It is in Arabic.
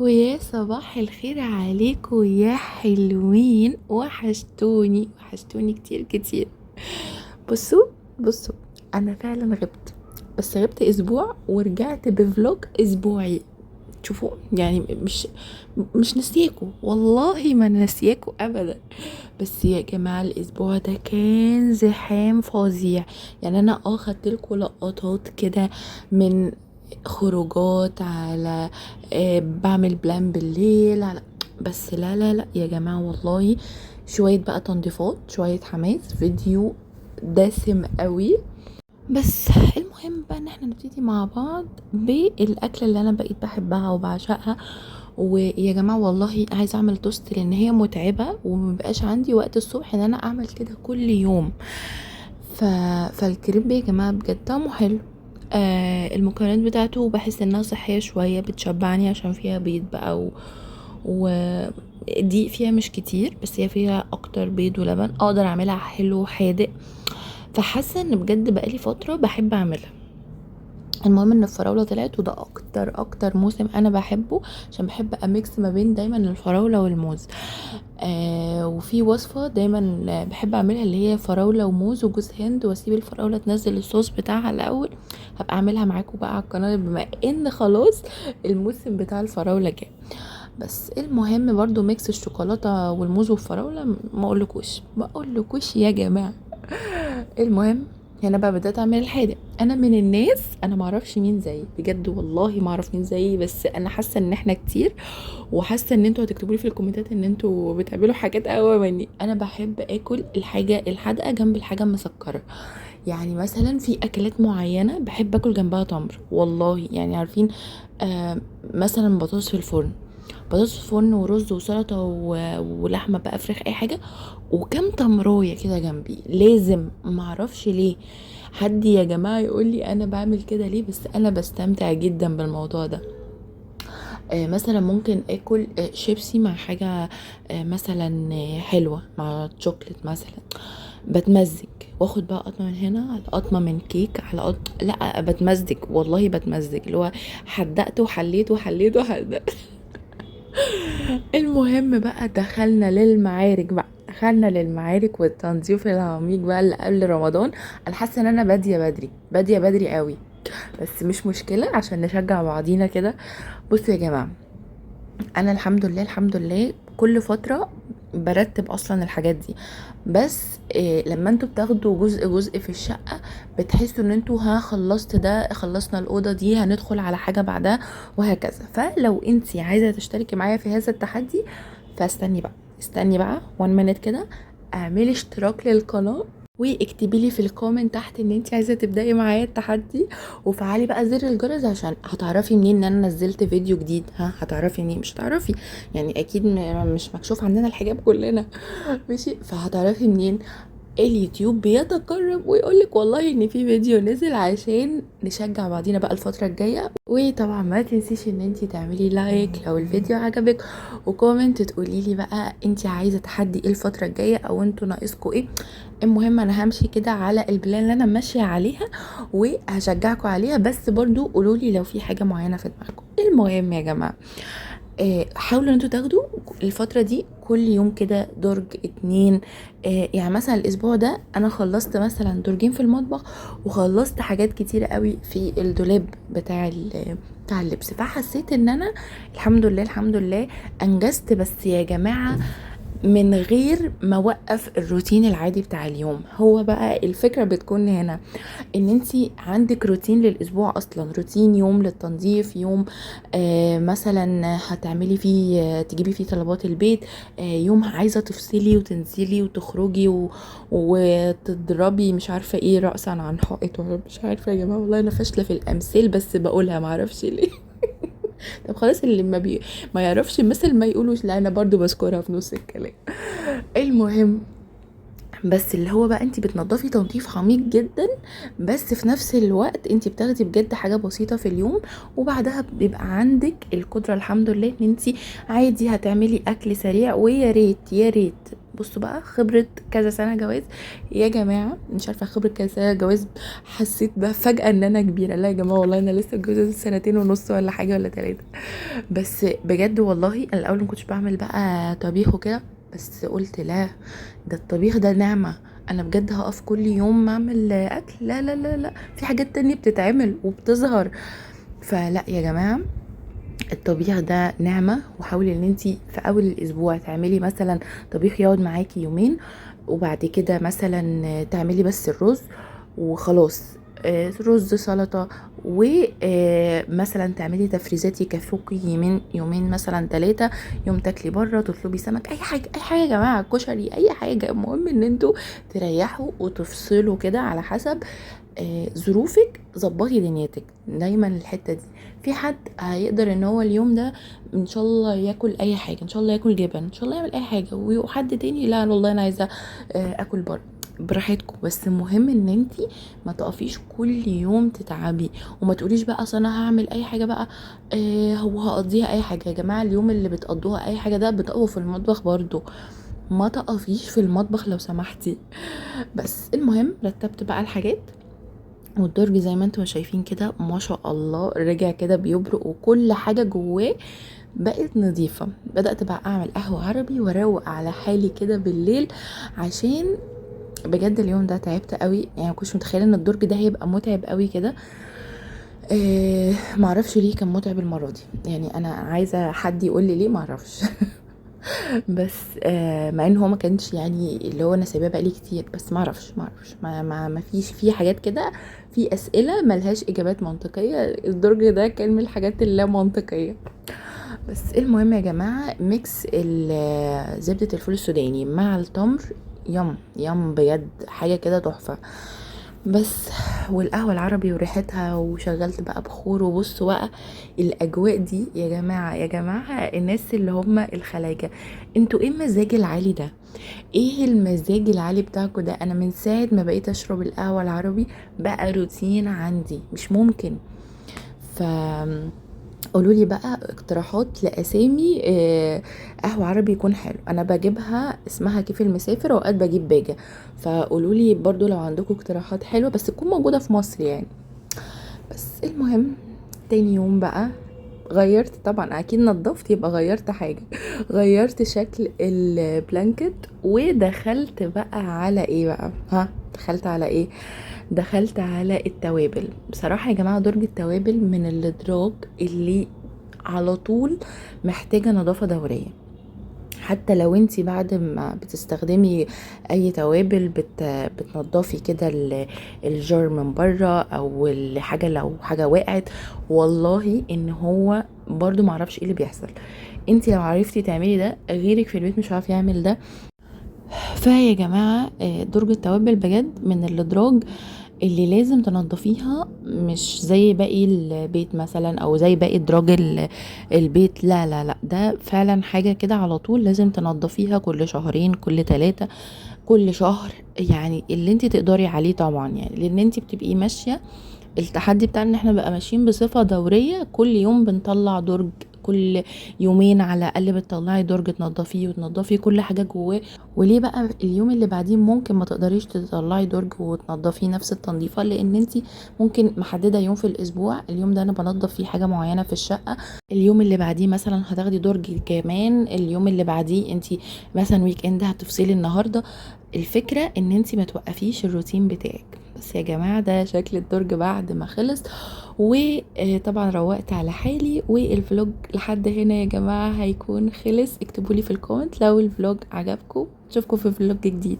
ويا صباح الخير عليكم يا حلوين، وحشتوني كتير كتير. بصوا بصوا، انا فعلا غبت، بس غبت اسبوع ورجعت بفلوج اسبوعي. شوفوا يعني مش نسيكوا، والله ما نسيكوا ابدا. بس يا جماعه الاسبوع ده كان زحام فظيع. يعني انا خدت لكم لقطات كده من خروجات على بعمل بلان بالليل على، بس لا لا لا يا جماعه والله، شويه بقى تنظيفات، شويه حماس، فيديو دسم قوي. بس المهم بقى ان احنا نبتدي مع بعض بالاكله اللي انا بقيت بحبها وبعشقها. ويا جماعه والله عايزه اعمل توست لان هي متعبه ومبقاش عندي وقت الصبح ان انا اعمل كده كل يوم. ف... فالكريب يا جماعه بجد طعمه حلو. المكونات بتاعته بحس انها صحيه شويه، بتشبعني عشان فيها بيض بقى و... دي فيها مش كتير، بس هي فيها اكتر بيض ولبن، اقدر اعملها حلو حادق. فحاسه ان بجد بقالي فتره بحب اعملها. المهم ان الفراوله طلعت، وده اكتر موسم انا بحبه عشان بحب اميكس ما بين دايما الفراوله والموز. وفي وصفه دايما بحب اعملها اللي هي فراوله وموز وجوز هند، واسيب الفراوله تنزل الصوص بتاعها الاول. هبقى اعملها معاكم بقى على القناه بما ان خلاص الموسم بتاع الفراوله جه. بس المهم برضو ميكس الشوكولاته والموز والفراوله، ما اقولكوش يا جماعه. المهم هنا بقى بدات اعمل الحادق. انا من الناس، انا معرفش مين زيي بجد، والله ما اعرف مين زيي، بس انا حاسه ان احنا كتير، وحاسه ان انتوا هتكتبوا لي في الكومنتات ان انتوا بتعملوا حاجات قوي مني. انا بحب اكل الحاجه الحادقه جنب الحاجه المسكره. يعني مثلا في اكلات معينه بحب اكل جنبها تمر، والله يعني عارفين. مثلا بطاطس في الفرن، بطاطس في الفرن ورز وسلطه ولحمه بقى، فراخ، اي حاجه، وكم تمرايه كده جنبي لازم. معرفش ليه حد يا جماعه يقول لي انا بعمل كده ليه، بس انا بستمتع جدا بالموضوع ده. مثلا ممكن اكل شيبسي مع حاجه مثلا حلوه مع شوكليت مثلا، بتمزج. واخد بقى قطمه من هنا على قطمه من كيك على لا بتمزج، والله بتمزج، اللي هو حدقت وحليت وحليت وحدقت. المهم بقى دخلنا للمعارك والتنظيف العميق بقى اللي قبل رمضان. انا حاسه ان انا باديه بدري قوي، بس مش مشكله عشان نشجع بعضينا كده. بصوا يا جماعه، انا الحمد لله كل فتره برتب اصلا الحاجات دي. بس لما انتوا بتاخدوا جزء جزء في الشقه، بتحسوا ان انتوا خلصت ده، خلصنا الاوضه دي، هندخل على حاجه بعدها، وهكذا. فلو انتي عايزه تشتركي معايا في هذا التحدي، استني بقى 1 minute كده، اعملي اشتراك للقناه، واكتبي لي في الكومنت تحت ان انت عايزه تبداي معايا التحدي، وفعلي بقى زر الجرس عشان هتعرفي منين ان انا نزلت فيديو جديد. هتعرفي منين؟ مش هتعرفي، يعني اكيد مش مكشوف عندنا الحجاب كلنا. ماشي، فهتعرفي منين؟ اليوتيوب بيتقرب ويقولك والله ان في فيديو نزل، عشان نشجع بعضينا بقى الفترة الجاية. وطبعا ما تنسيش ان انتي تعملي لايك لو الفيديو عجبك، وكومنت تقولي لي بقى انتي عايزة تحدي ايه الفترة الجاية، او انتوا ناقصكوا ايه. المهم انا همشي كده على البلان اللي انا ماشية عليها، وهشجعكم عليها، بس برضو قولولي لو في حاجة معينة في دماغكم. المهم يا جماعة، حاولوا ان انتوا تاخدوا الفترة دي كل يوم كده درج 2. يعني مثلا الاسبوع ده انا خلصت مثلا درجين في المطبخ، وخلصت حاجات كتيرة قوي في الدولاب بتاع اللبس. فحسيت ان انا الحمد لله انجزت. بس يا جماعة من غير ما اوقف الروتين العادي بتاع اليوم. هو بقى الفكرة بتكون هنا ان انتي عندك روتين للاسبوع، اصلا روتين يوم للتنظيف، يوم مثلا هتعملي فيه تجيبي فيه طلبات البيت، يوم عايزه تفصلي وتنزلي وتخرجي وتضربي مش عارفه ايه رأسا عن حائط، ولا مش عارفه يا جماعه، والله انا فاشله في الامثال بس بقولها معرفش ليه. طب خلاص، اللي ما يعرفش مثل ما يقولوش، لا انا برضو بذكرها في نص الكلام. المهم بس اللي هو بقى انت بتنضفي تنظيف عميق جدا، بس في نفس الوقت انت بتاخدي بجد حاجه بسيطه في اليوم، وبعدها بيبقى عندك القدره الحمد لله ان انت عادي هتعملي اكل سريع. ويا ريت يا ريت، بصوا بقى خبره كذا سنه جواز يا جماعه، مش عارفه خبره كذا سنه جواز حسيت بقى فجاه ان انا كبيره. لا يا جماعه والله انا لسه متجوزه سنتين ونص ولا حاجه ولا 3. بس بجد والله انا الاول ما كنتش بعمل بقى طبيخ وكده، بس قلت لا، ده الطبيخ ده نعمة. انا بجد هقف كل يوم اعمل اكل؟ لا لا لا لا، في حاجات تانية بتتعمل وبتظهر. فلا يا جماعة، الطبيخ ده نعمة. وحاولي ان انتي في اول الاسبوع تعملي مثلا طبيخ يقعد معاكي يومين، وبعد كده مثلا تعملي بس الرز وخلاص. رز سلطة، ومثلا تعملي تفريزات يكفوكي يومين يومين مثلا 3. يوم تاكلي بره تطلبي سمك، اي حاجة اي حاجة يا جماعة، كشري، اي حاجة. المهم ان انتوا تريحوا وتفصلوا كده على حسب ظروفك. ظبطي دنيتك دايما الحتة دي. في حد هيقدر ان هو اليوم ده ان شاء الله ياكل اي حاجة، ان شاء الله ياكل جبن، ان شاء الله يعمل اي حاجة، وحد تاني لا والله انا عايزة اكل بره. براحتكم، بس المهم ان انتي ما تقفيش كل يوم تتعبي، وما تقوليش بقى اصل انا هعمل اي حاجه بقى هو هقضيها اي حاجه. يا جماعه اليوم اللي بتقضوها اي حاجه ده بتقفوا في المطبخ برضو، ما تقفيش في المطبخ لو سمحتي. بس المهم رتبت بقى الحاجات، والدرج زي ما انتم شايفين كده ما شاء الله رجع كده بيبرق، وكل حاجه جواه بقت نظيفة. بدأت بقى اعمل قهوة عربي واروق على حالي كده بالليل، عشان بجد اليوم ده تعبت قوي. يعني ما كنتش متخيله ان الدرج ده هيبقى متعب قوي كده. معرفش ليه كان متعب المره دي، يعني انا عايزه حد يقول لي ليه، معرفش. بس مع ان هو ما كانش يعني اللي هو انا سايباه بقالي كتير، بس معرفش ما فيش في حاجات كده، في اسئله ملهاش اجابات منطقيه. الدرج ده كان من الحاجات اللا منطقيه. بس المهم يا جماعه، ميكس زبده الفول السوداني مع التمر، يم يم بجد، حاجه كده تحفه. بس والقهوة العربي وريحتها، وشغلت بقى بخور. وبصوا بقى الاجواء دي يا جماعة، يا جماعة الناس اللي هم الخلايجة، انتوا ايه المزاج العالي ده؟ ايه المزاج العالي بتاعكوا ده؟ انا من ساعة ما بقيت اشرب القهوة العربي بقى روتين عندي، مش ممكن. ف قولوا لي بقى اقتراحات لاسامي قهوه عربي يكون حلو. انا بجيبها اسمها كيف المسافر، واوقات بجيب باجة. فقولوا لي برضو لو عندكم اقتراحات حلوه بس تكون موجوده في مصر يعني. بس المهم تاني يوم بقى غيرت، طبعا اكيد نظفت يبقى غيرت حاجه. غيرت شكل البلانكت، ودخلت بقى على ايه بقى؟ ها دخلت على ايه؟ دخلت على التوابل. بصراحة يا جماعة درج التوابل من الادراج اللي على طول محتاجة نظافة دورية. حتى لو انتي بعد ما بتستخدمي اي توابل بتنضفي كده الجار من بره، او الحاجة لو حاجة وقعت، والله ان هو برضو معرفش ايه اللي بيحصل. انتي لو عرفتي تعملي ده غيرك في البيت مش عارف يعمل ده. فيا جماعة درج التوابل بجد من الادراج اللي لازم تنضفيها، مش زي باقي البيت مثلا او زي باقي دراج البيت. لا لا لا، ده فعلا حاجة كده على طول لازم تنضفيها كل شهرين، كل 3، كل شهر. يعني اللي انت تقدري عليه طبعا، يعني لان انت بتبقي ماشية. التحدي بتاعنا ان احنا بقى ماشيين بصفة دورية، كل يوم بنطلع درج، كل يومين على الاقل بتطلعي درج تنضفيه وتنضفي كل حاجه جواه. وليه بقى اليوم اللي بعديه ممكن ما تقدريش تطلعي درج وتنضفيه نفس التنظيفه؟ لان انت ممكن محدده يوم في الاسبوع، اليوم ده انا بنضف فيه حاجه معينه في الشقه، اليوم اللي بعديه مثلا هتاخدي درج كمان، اليوم اللي بعديه انت مثلا ويك اند هتفصلي النهارده. الفكره ان انت ما توقفيش الروتين بتاعك. بس يا جماعه ده شكل الدرج بعد ما خلص، وطبعا روقت على حالي. والفلوج لحد هنا يا جماعة هيكون خلص. اكتبولي في الكومنت لو الفلوج عجبكم. اشوفكم في فلوج جديد.